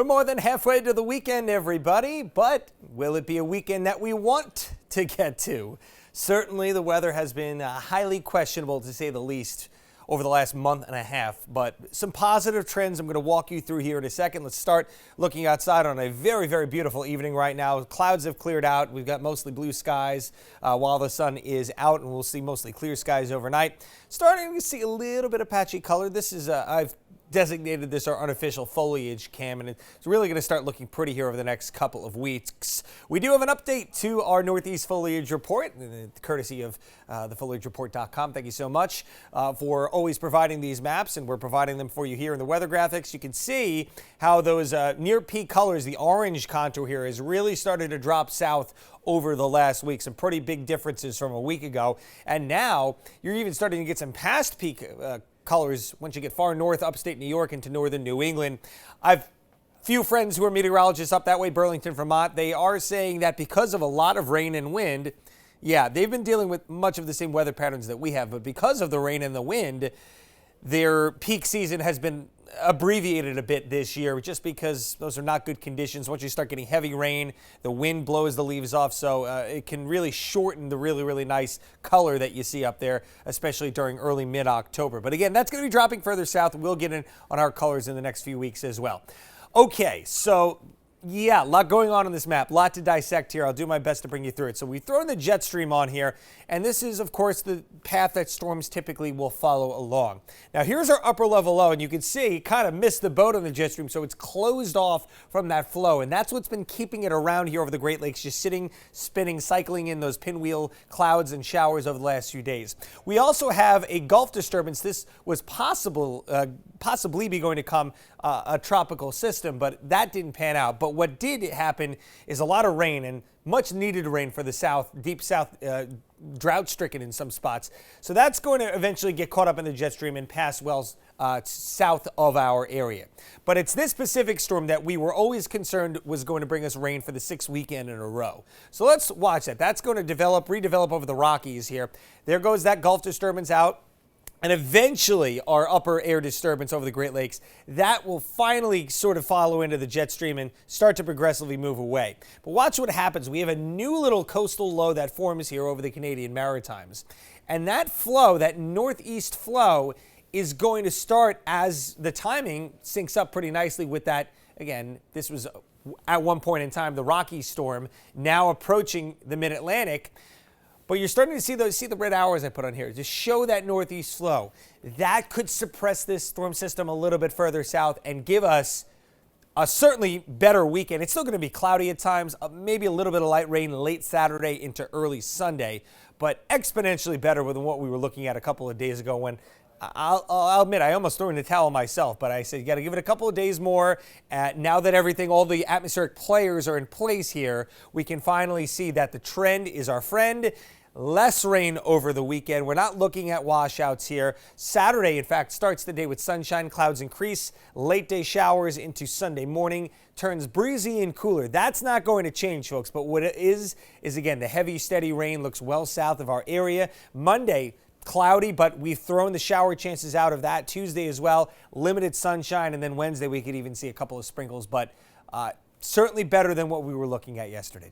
We're more than halfway to the weekend, everybody, but will it be a weekend that we want to get to? Certainly, the weather has been highly questionable, to say the least, over the last month and a half, but some positive trends I'm going to walk you through here in a second. Let's start looking outside on a very, very beautiful evening right now. Clouds have cleared out. We've got mostly blue skies while the sun is out, and we'll see mostly clear skies overnight. Starting to see a little bit of patchy color. This is, I've designated this our unofficial foliage cam, and it's really going to start looking pretty here over the next couple of weeks. We do have an update to our Northeast Foliage Report, courtesy of thefoliagereport.com. Thank you so much for always providing these maps, and we're providing them for you here in the weather graphics. You can see how those near peak colors, the orange contour here, has really started to drop south over the last week. Some pretty big differences from a week ago, and now you're even starting to get some past peak colors once you get far north, upstate New York into northern New England. I've few friends who are meteorologists up that way, Burlington, Vermont. They are saying that because of a lot of rain and wind, yeah, they've been dealing with much of the same weather patterns that we have, but because of the rain and the wind, their peak season has been abbreviated a bit this year, just because those are not good conditions. Once you start getting heavy rain, the wind blows the leaves off, so it can really shorten the really, really nice color that you see up there, especially during early mid-October. But again, that's going to be dropping further south. We'll get in on our colors in the next few weeks as well. Okay, so yeah, a lot going on this map, a lot to dissect here. I'll do my best to bring you through it. So we've thrown the jet stream on here, and this is, of course, the path that storms typically will follow along. Now, here's our upper level low, and you can see kind of missed the boat on the jet stream, so it's closed off from that flow, and that's what's been keeping it around here over the Great Lakes, just sitting, spinning, cycling in those pinwheel clouds and showers over the last few days. We also have a Gulf disturbance. This was possibly be going to come a tropical system, but that didn't pan out. But what did happen is a lot of rain, and much needed rain for the south, deep south, drought-stricken in some spots. So that's going to eventually get caught up in the jet stream and pass wells south of our area. But it's this Pacific storm that we were always concerned was going to bring us rain for the 6th weekend in a row. So let's watch that. That's going to redevelop over the Rockies here. There goes that Gulf disturbance out. And eventually our upper air disturbance over the Great Lakes, that will finally sort of follow into the jet stream and start to progressively move away. But watch what happens. We have a new little coastal low that forms here over the Canadian Maritimes. And that flow, that northeast flow, is going to start as the timing syncs up pretty nicely with that. Again, this was at one point in time the Rocky storm, now approaching the mid-Atlantic. But you're starting to see the red hours I put on here to show that northeast flow. That could suppress this storm system a little bit further south and give us a certainly better weekend. It's still going to be cloudy at times, maybe a little bit of light rain late Saturday into early Sunday, but exponentially better than what we were looking at a couple of days ago when I'll admit, I almost threw in the towel myself, but I said, you got to give it a couple of days more. Now that all the atmospheric players are in place here, we can finally see that the trend is our friend. Less rain over the weekend. We're not looking at washouts here. Saturday, in fact, starts the day with sunshine. Clouds increase. Late day showers into Sunday morning. Turns breezy and cooler. That's not going to change, folks. But what it is again, the heavy, steady rain looks well south of our area. Monday, cloudy, but we've thrown the shower chances out of that. Tuesday as well, limited sunshine. And then Wednesday, we could even see a couple of sprinkles. But certainly better than what we were looking at yesterday.